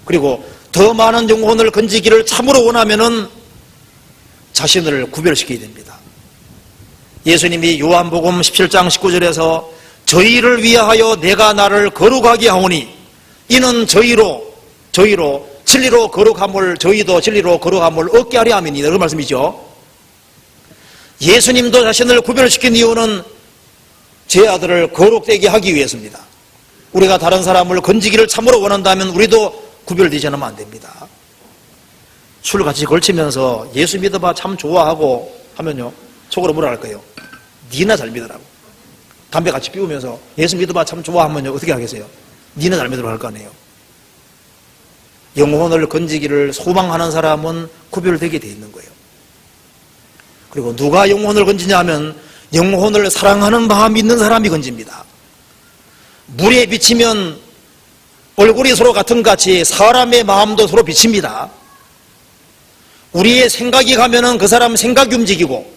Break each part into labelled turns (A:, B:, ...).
A: 그리고 더 많은 영혼을 건지기를 참으로 원하면은 자신을 구별시켜야 됩니다. 예수님이 요한복음 17장 19절에서 저희를 위하여 내가 나를 거룩하게 하오니 이는 저희로 진리로 거룩함을 저희도 진리로 거룩함을 얻게 하려 함이니라. 그 말씀이죠. 예수님도 자신을 구별시킨 이유는 제 아들을 거룩되게 하기 위해서입니다. 우리가 다른 사람을 건지기를 참으로 원한다면 우리도 구별되지 않으면 안 됩니다. 술 같이 걸치면서 예수 믿어봐 참 좋아하고 하면요, 속으로 뭐라 할까요? 니나 잘 믿으라고. 담배 같이 피우면서 예수 믿어봐 참 좋아하면요, 어떻게 하겠어요? 니나 잘 믿으라고 할 거 아니에요. 영혼을 건지기를 소망하는 사람은 구별되게 돼 있는 거예요. 그리고 누가 영혼을 건지냐 하면 영혼을 사랑하는 마음이 있는 사람이 건집니다. 물에 비치면 얼굴이 서로 같은 같이 사람의 마음도 서로 비칩니다. 우리의 생각이 가면은 그 사람 생각이 움직이고,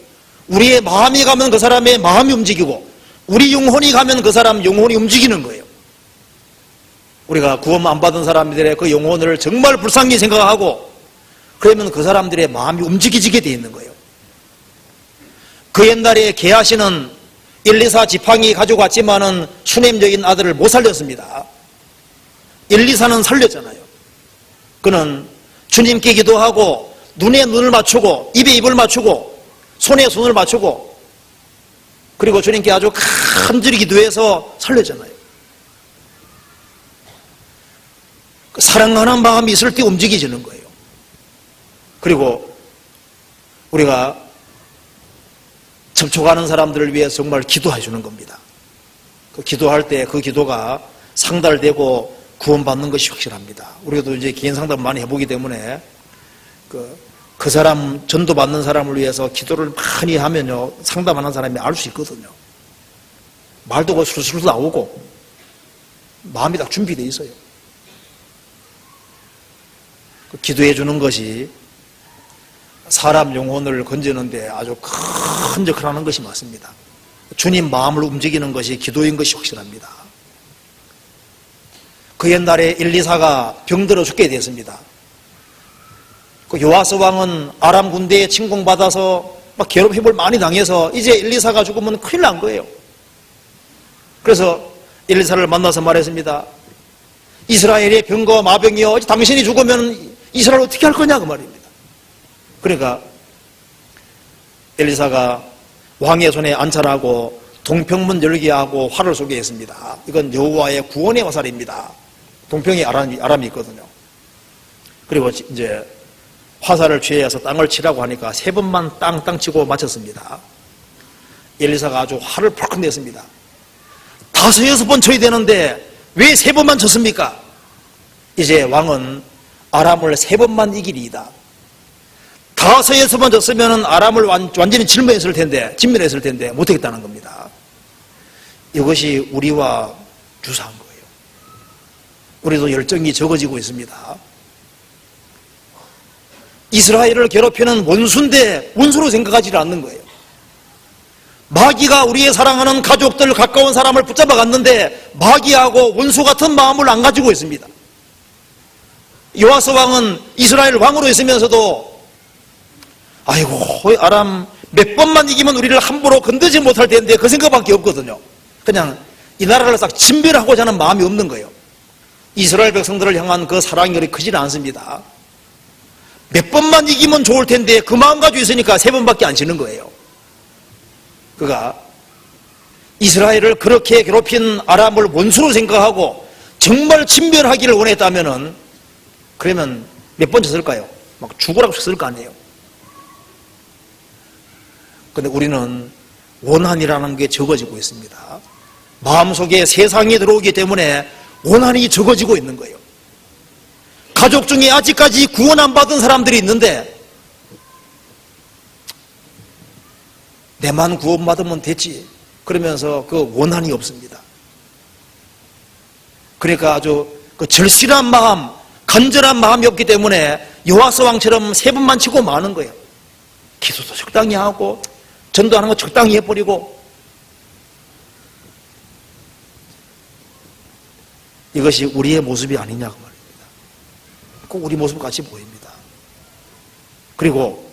A: 우리의 마음이 가면 그 사람의 마음이 움직이고, 우리 영혼이 가면 그 사람 영혼이 움직이는 거예요. 우리가 구원 안 받은 사람들의 그 영혼을 정말 불쌍히 생각하고 그러면 그 사람들의 마음이 움직이지게 돼 있는 거예요. 그 옛날에 게하시는 엘리사 지팡이 가지고 왔지만은 수냄 여인 아들을 못 살렸습니다. 엘리사는 살렸잖아요. 그는 주님께 기도하고 눈에 눈을 맞추고 입에 입을 맞추고 손에 손을 맞추고 그리고 주님께 아주 간절히 기도해서 살렸잖아요. 사랑하는 마음이 있을 때 움직이지는 거예요. 그리고 우리가 접촉하는 사람들을 위해 정말 기도해 주는 겁니다. 그 기도할 때 그 기도가 상달되고 구원받는 것이 확실합니다. 우리도 이제 개인 상담 많이 해보기 때문에 그 사람, 전도받는 사람을 위해서 기도를 많이 하면요, 상담하는 사람이 알 수 있거든요. 말도 술술 나오고 마음이 딱 준비되어 있어요. 기도해 주는 것이 사람 영혼을 건지는데 아주 큰 역할을 하는 것이 맞습니다. 주님 마음을 움직이는 것이 기도인 것이 확실합니다. 그 옛날에 엘리사가 병들어 죽게 됐습니다. 그 요아스 왕은 아람 군대에 침공받아서 막 괴롭힘을 많이 당해서 이제 엘리사가 죽으면 큰일 난 거예요. 그래서 엘리사를 만나서 말했습니다. 이스라엘의 병거 마병이여, 당신이 죽으면 이스라엘 어떻게 할 거냐 그 말입니다. 그러니까 엘리사가 왕의 손에 안찰하고 동평문 열게 하고 활을 쏘게 했습니다. 이건 여호와의 구원의 화살입니다. 동평이 아람이 있거든요. 그리고 이제 화살을 취해서 땅을 치라고 하니까 3번만 땅 치고 맞췄습니다. 엘리사가 아주 화를 펄컥 냈습니다. 5, 6번 쳐야 되는데 왜 3번만 쳤습니까? 이제 왕은 아람을 3번만 이기리이다. 5, 6번 졌으면 아람을 완전히 진멸했을 텐데 못하겠다는 겁니다. 이것이 우리와 유사한 거예요. 우리도 열정이 적어지고 있습니다. 이스라엘을 괴롭히는 원수인데 원수로 생각하지 않는 거예요. 마귀가 우리의 사랑하는 가족들, 가까운 사람을 붙잡아 갔는데 마귀하고 원수 같은 마음을 안 가지고 있습니다. 요아스 왕은 이스라엘 왕으로 있으면서도 아이고 아람 몇 번만 이기면 우리를 함부로 건드지 못할 텐데 그 생각밖에 없거든요. 그냥 이 나라를 싹 진멸하고자 하는 마음이 없는 거예요. 이스라엘 백성들을 향한 그 사랑이 그리 크지는 않습니다. 몇 번만 이기면 좋을 텐데 그 마음 가지고 있으니까 3번밖에 안 치는 거예요. 그가 이스라엘을 그렇게 괴롭힌 아람을 원수로 생각하고 정말 진멸하기를 원했다면은 그러면 몇 번 쳤을까요? 막 죽으라고 쳤을 거 아니에요. 근데 우리는 원한이라는 게 적어지고 있습니다. 마음속에 세상이 들어오기 때문에 원한이 적어지고 있는 거예요. 가족 중에 아직까지 구원 안 받은 사람들이 있는데 내만 구원받으면 됐지 그러면서 그 원한이 없습니다. 그러니까 아주 그 절실한 마음, 간절한 마음이 없기 때문에 요아스 왕처럼 3번만 치고 마는 거예요. 기도도 적당히 하고 전도하는 거 적당히 해버리고 이것이 우리의 모습이 아니냐 그 말이에요. 꼭 우리 모습 같이 보입니다. 그리고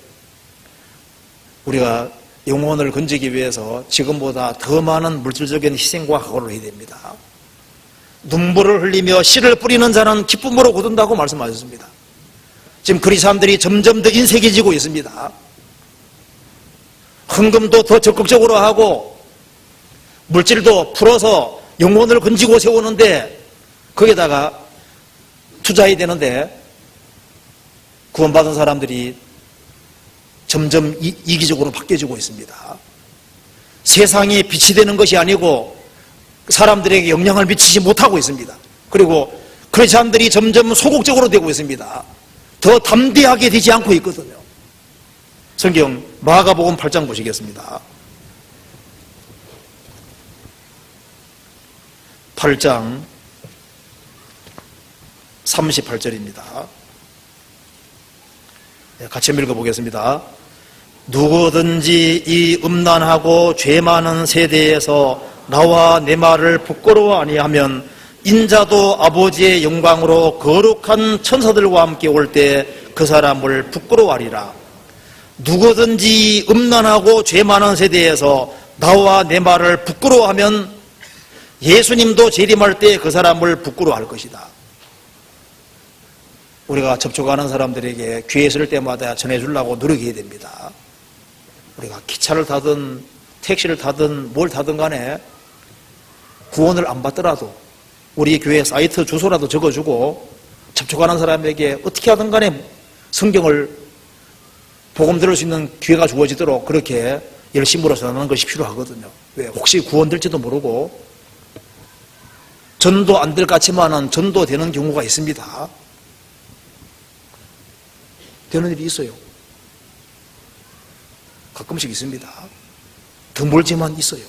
A: 우리가 영혼을 건지기 위해서 지금보다 더 많은 물질적인 희생과 각오를 해야 됩니다. 눈물을 흘리며 씨를 뿌리는 자는 기쁨으로 거둔다고 말씀하셨습니다. 지금 그리 사람들이 점점 더 인색해지고 있습니다. 헌금도 더 적극적으로 하고 물질도 풀어서 영혼을 건지고 세우는데 거기다가 투자해야 되는데 구원받은 사람들이 점점 이기적으로 바뀌어지고 있습니다. 세상에 빛이 되는 것이 아니고 사람들에게 영향을 미치지 못하고 있습니다. 그리고 그런 사람들이 점점 소극적으로 되고 있습니다. 더 담대하게 되지 않고 있거든요. 성경 마가복음 8장 보시겠습니다. 8장 38절입니다. 같이 읽어보겠습니다. 누구든지 이 음란하고 죄 많은 세대에서 나와 내 말을 부끄러워 아니하면 인자도 아버지의 영광으로 거룩한 천사들과 함께 올 때 그 사람을 부끄러워하리라. 누구든지 음란하고 죄 많은 세대에서 나와 내 말을 부끄러워하면 예수님도 재림할 때 그 사람을 부끄러워할 것이다. 우리가 접촉하는 사람들에게 기회 있을 때마다 전해주려고 노력해야 됩니다. 우리가 기차를 타든 택시를 타든 뭘 타든 간에 구원을 안 받더라도 우리 교회 사이트 주소라도 적어주고 접촉하는 사람에게 어떻게 하든 간에 성경을 복음 들을 수 있는 기회가 주어지도록 그렇게 열심으로 전하는 것이 필요하거든요. 왜? 혹시 구원될지도 모르고 전도 안 될 것 같지만은 전도되는 경우가 있습니다. 되는 일이 있어요. 가끔씩 있습니다. 더 멀지만 있어요.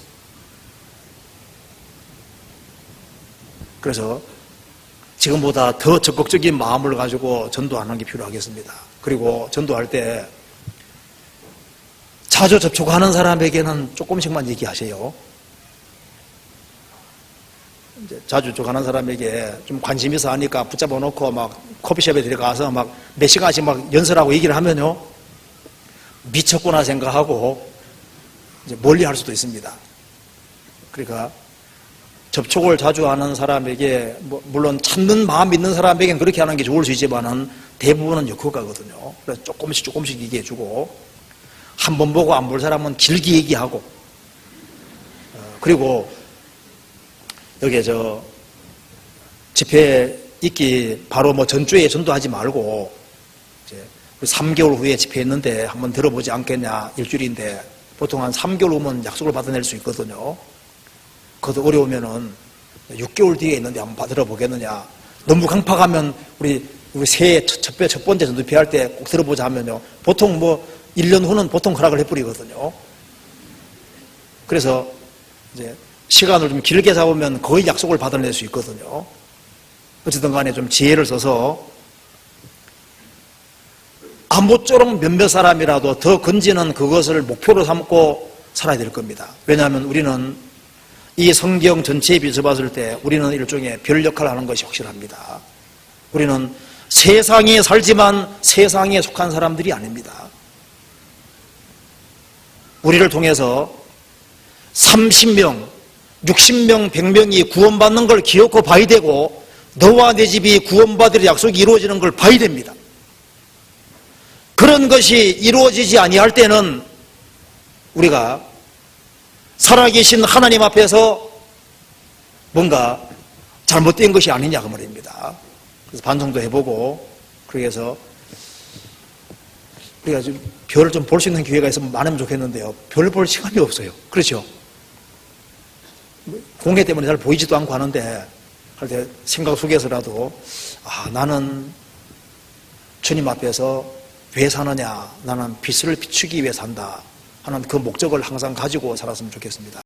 A: 그래서 지금보다 더 적극적인 마음을 가지고 전도하는 게 필요하겠습니다. 그리고 전도할 때 자주 접촉하는 사람에게는 조금씩만 얘기하세요. 이제 자주 접촉하는 사람에게 좀 관심 있어 하니까 붙잡아 놓고 막 커피숍에 들어가서 막 몇 시간씩 막 연설하고 얘기를 하면요, 미쳤구나 생각하고 이제 멀리 할 수도 있습니다. 그러니까 접촉을 자주 하는 사람에게 물론 찾는 마음 있는 사람에게는 그렇게 하는 게 좋을 수 있지만은 대부분은 역효과거든요. 그래서 조금씩 얘기해주고 한 번 보고 안 볼 사람은 길게 얘기하고 그리고 여기 집회 있기 바로 전주에 전도하지 말고 이제 3개월 후에 집회했는데 한번 들어보지 않겠냐, 일주일인데 보통 한 3개월 후면 약속을 받아낼 수 있거든요. 그것도 어려우면은 6개월 뒤에 있는데 한번 들어보겠느냐. 너무 강팍하면 우리 새해 첫 번째 전도회 할 때 꼭 들어보자 하면요, 보통 1년 후는 보통 허락을 해버리거든요. 그래서 이제 시간을 좀 길게 잡으면 거의 약속을 받아낼 수 있거든요. 어쨌든 간에 좀 지혜를 써서 아무쪼록 몇몇 사람이라도 더 건지는 그것을 목표로 삼고 살아야 될 겁니다. 왜냐하면 우리는 이 성경 전체에 비춰봤을 때 우리는 일종의 별 역할을 하는 것이 확실합니다. 우리는 세상에 살지만 세상에 속한 사람들이 아닙니다. 우리를 통해서 30명, 60명, 100명이 구원받는 걸 기어코 봐야 되고 너와 내 집이 구원받을 약속이 이루어지는 걸 봐야 됩니다. 그런 것이 이루어지지 아니할 때는 우리가 살아계신 하나님 앞에서 뭔가 잘못된 것이 아니냐 그 말입니다. 그래서 반성도 해보고 그래서 우리가 지금 별을 좀 볼 수 있는 기회가 있으면 많으면 좋겠는데요. 별을 볼 시간이 없어요. 그렇죠? 공해 때문에 잘 보이지도 않고 하는데 할 때 생각 속에서라도 나는 주님 앞에서 왜 사느냐, 나는 빛을 비추기 위해 산다 하는 그 목적을 항상 가지고 살았으면 좋겠습니다.